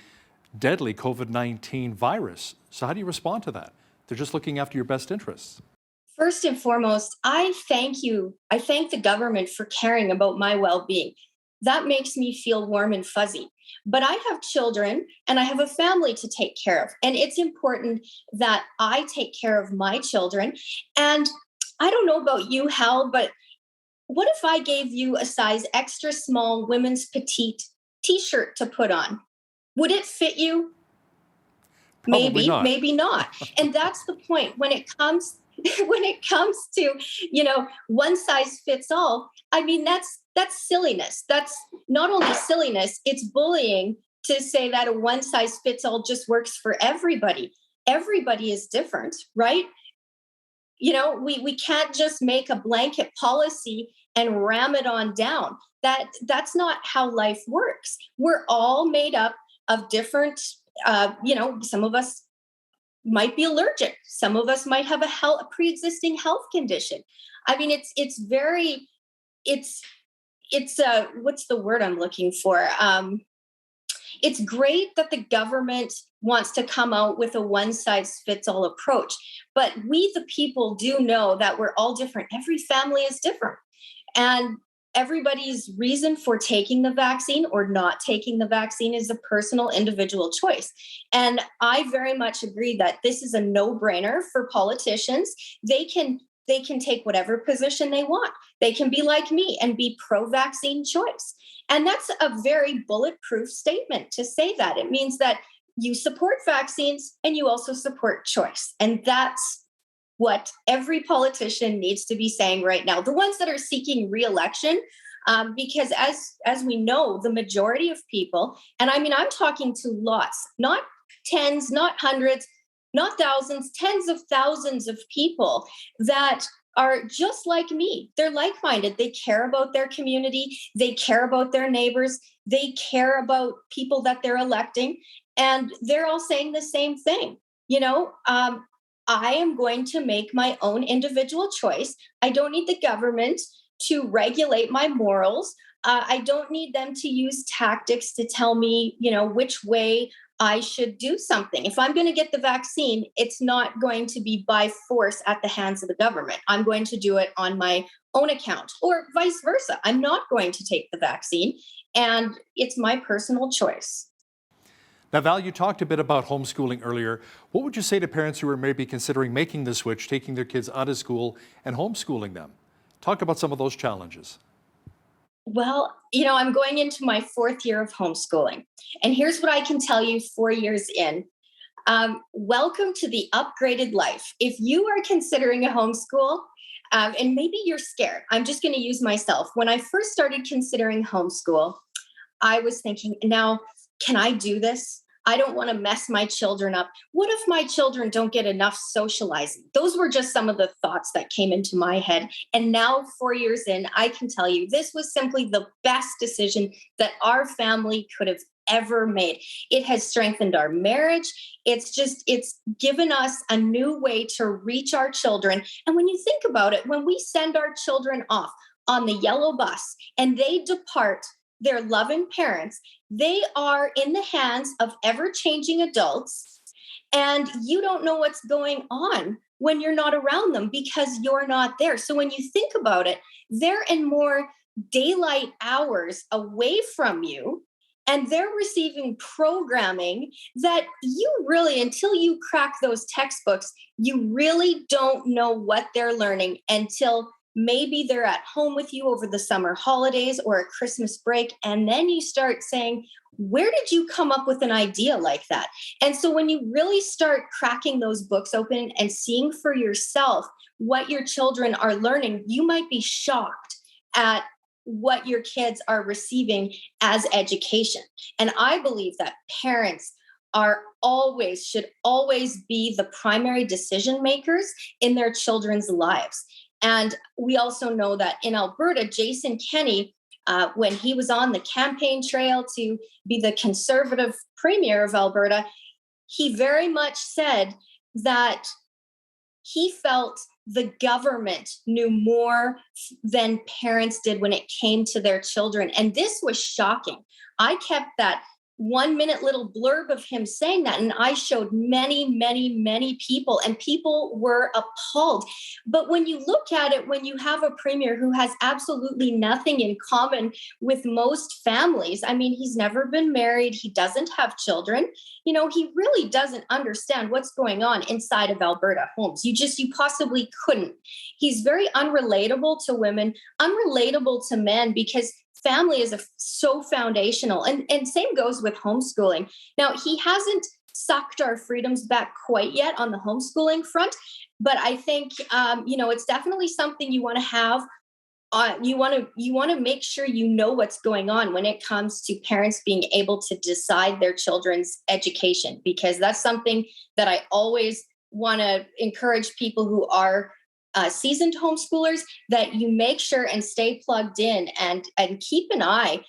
deadly COVID-19 virus. So how do you respond to that? They're just looking after your best interests. First and foremost, I thank you. I thank the government for caring about my well-being. That makes me feel warm and fuzzy. But I have children and I have a family to take care of. And it's important that I take care of my children. And I don't know about you, Hal, but what if I gave you a size extra small women's petite t-shirt to put on? Would it fit you? Probably not. Maybe not. And that's the point. When it comes to, one size fits all, I mean, that's silliness. That's not only silliness, it's bullying to say that a one size fits all just works for everybody. Everybody is different, right? We can't just make a blanket policy and ram it on down. That's not how life works. We're all made up of different, some of us might be allergic. Some of us might have a pre-existing health condition. I mean, it's what's the word I'm looking for? It's great that the government wants to come out with a one size fits all approach, but we, the people, do know that we're all different. Every family is different. And everybody's reason for taking the vaccine or not taking the vaccine is a personal individual choice. And I very much agree that this is a no-brainer for politicians. They can take whatever position they want. They can be like me and be pro-vaccine choice. And that's a very bulletproof statement to say that. It means that you support vaccines and you also support choice. And that's what every politician needs to be saying right now. The ones that are seeking re-election, because as we know, the majority of people, and I mean, I'm talking to lots, not tens, not hundreds, not thousands, tens of thousands of people that are just like me. They're like-minded. They care about their community. They care about their neighbors. They care about people that they're electing. And they're all saying the same thing. I am going to make my own individual choice. I don't need the government to regulate my morals. I don't need them to use tactics to tell me, which way I should do something. If I'm going to get the vaccine, it's not going to be by force at the hands of the government. I'm going to do it on my own account, or vice versa. I'm not going to take the vaccine, and it's my personal choice. Now, Val, you talked a bit about homeschooling earlier. What would you say to parents who are maybe considering making the switch, taking their kids out of school and homeschooling them? Talk about some of those challenges. Well, I'm going into my 4th year of homeschooling. And here's what I can tell you 4 years in. Welcome to the upgraded life. If you are considering a homeschool, and maybe you're scared, I'm just going to use myself. When I first started considering homeschool, I was thinking, now, can I do this? I don't want to mess my children up. What if my children don't get enough socializing? Those were just some of the thoughts that came into my head. And now 4 years in, I can tell you this was simply the best decision that our family could have ever made. It has strengthened our marriage. It's given us a new way to reach our children. And when you think about it, when we send our children off on the yellow bus and they depart their loving parents, they are in the hands of ever-changing adults, and you don't know what's going on when you're not around them because you're not there. So when you think about it, they're in more daylight hours away from you, and they're receiving programming that you really, until you crack those textbooks, you really don't know what they're learning until maybe they're at home with you over the summer holidays or a Christmas break. And then you start saying, where did you come up with an idea like that? And so when you really start cracking those books open and seeing for yourself what your children are learning, you might be shocked at what your kids are receiving as education. And I believe that parents should always be the primary decision makers in their children's lives. And we also know that in Alberta, Jason Kenney, when he was on the campaign trail to be the Conservative Premier of Alberta, he very much said that he felt the government knew more than parents did when it came to their children. And this was shocking. I kept that 1 minute little blurb of him saying that, and I showed many people, and people were appalled. But when you look at it, when you have a premier who has absolutely nothing in common with most families, I mean, he's never been married, he doesn't have children, he really doesn't understand what's going on inside of Alberta homes. You possibly couldn't. He's very unrelatable to women, unrelatable to men, because family is so foundational. And same goes with homeschooling. Now, he hasn't sucked our freedoms back quite yet on the homeschooling front, but I think, it's definitely something you want to have. You want to make sure you know what's going on when it comes to parents being able to decide their children's education, because that's something that I always want to encourage people who are seasoned homeschoolers, that you make sure and stay plugged in and keep an eye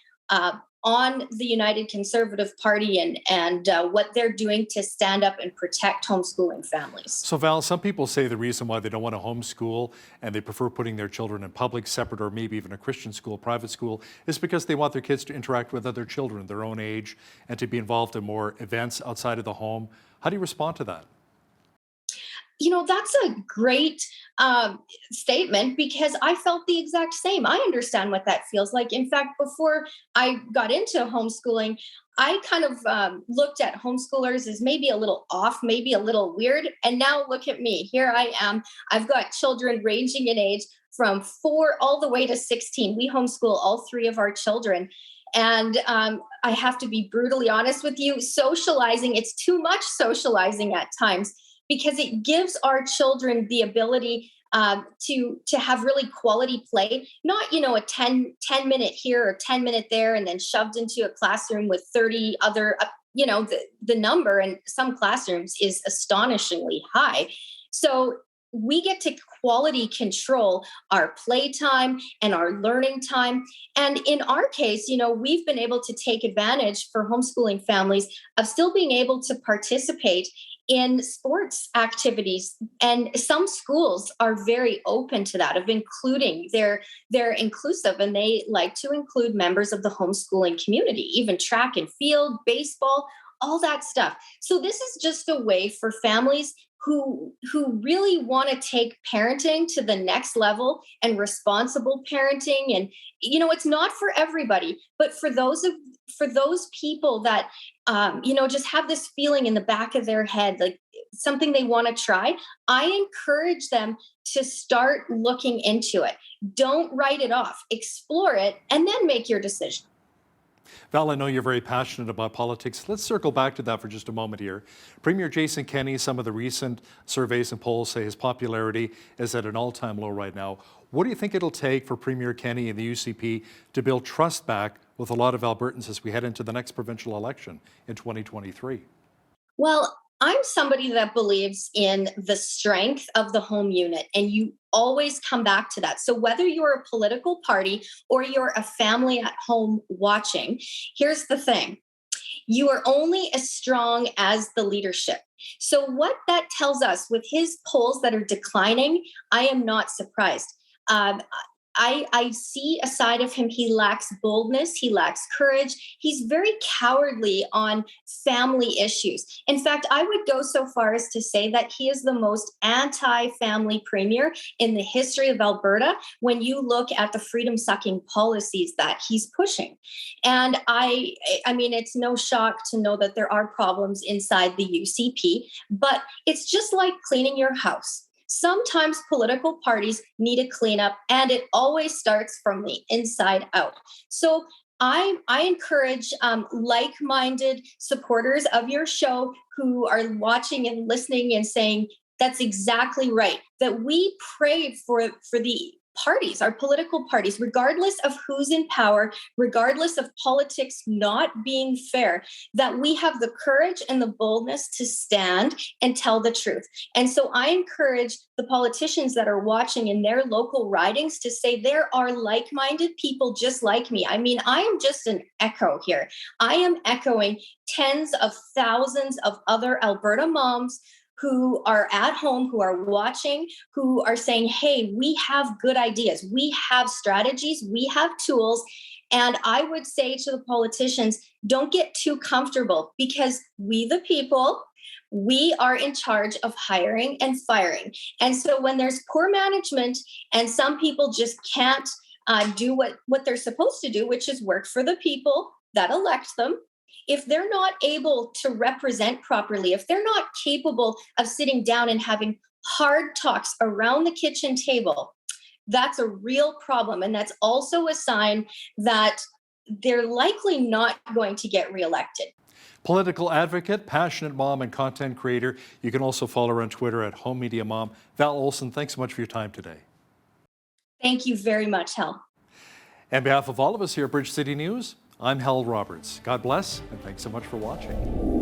on the United Conservative Party and what they're doing to stand up and protect homeschooling families. So Val, some people say the reason why they don't want to homeschool and they prefer putting their children in public, separate, or maybe even a Christian school, private school, is because they want their kids to interact with other children their own age and to be involved in more events outside of the home. How do you respond to that? That's a great statement, because I felt the exact same. I understand what that feels like. In fact, before I got into homeschooling, I kind of looked at homeschoolers as maybe a little off, maybe a little weird. And now look at me. Here I am. I've got children ranging in age from 4 all the way to 16. We homeschool all 3 of our children. And I have to be brutally honest with you, socializing, it's too much socializing at times, because it gives our children the ability to have really quality play, not, a 10 minute here or 10 minute there, and then shoved into a classroom with 30 other, the number in some classrooms is astonishingly high. So we get to quality control our playtime and our learning time. And in our case, we've been able to take advantage for homeschooling families of still being able to participate in sports activities. And some schools are very open to that, of including, they're inclusive, and they like to include members of the homeschooling community, even track and field, baseball, all that stuff. So this is just a way for families who really want to take parenting to the next level, and responsible parenting. And it's not for everybody, but for those people that just have this feeling in the back of their head, like something they want to try, I encourage them to start looking into it. Don't write it off. Explore it, and then make your decision. Val, I know you're very passionate about politics. Let's circle back to that for just a moment here. Premier Jason Kenney, some of the recent surveys and polls say his popularity is at an all-time low right now. What do you think it'll take for Premier Kenney and the UCP to build trust back with a lot of Albertans as we head into the next provincial election in 2023? Well, I'm somebody that believes in the strength of the home unit, and you always come back to that. So whether you're a political party or you're a family at home watching, here's the thing. You are only as strong as the leadership. So what that tells us with his polls that are declining, I am not surprised. I see a side of him. He lacks boldness. He lacks courage. He's very cowardly on family issues. In fact, I would go so far as to say that he is the most anti-family premier in the history of Alberta when you look at the freedom-sucking policies that he's pushing. And I mean, it's no shock to know that there are problems inside the UCP, but it's just like cleaning your house. Sometimes political parties need a cleanup, and it always starts from the inside out. So I encourage like-minded supporters of your show who are watching and listening and saying, that's exactly right, that we pray for the parties, our political parties, regardless of who's in power, regardless of politics not being fair, that we have the courage and the boldness to stand and tell the truth. And so I encourage the politicians that are watching in their local ridings to say there are like-minded people just like me. I mean, I am just an echo here. I am echoing tens of thousands of other Alberta moms who are at home, who are watching, who are saying, hey, we have good ideas, we have strategies, we have tools. And I would say to the politicians, don't get too comfortable, because we, the people, we are in charge of hiring and firing. And so when there's poor management and some people just can't do what they're supposed to do, which is work for the people that elect them, if they're not able to represent properly, if they're not capable of sitting down and having hard talks around the kitchen table, that's a real problem. And that's also a sign that they're likely not going to get reelected. Political advocate, passionate mom, and content creator. You can also follow her on Twitter at Home Media Mom. Val Olsen, thanks so much for your time today. Thank you very much, Hal. On behalf of all of us here at Bridge City News, I'm Hal Roberts. God bless, and thanks so much for watching.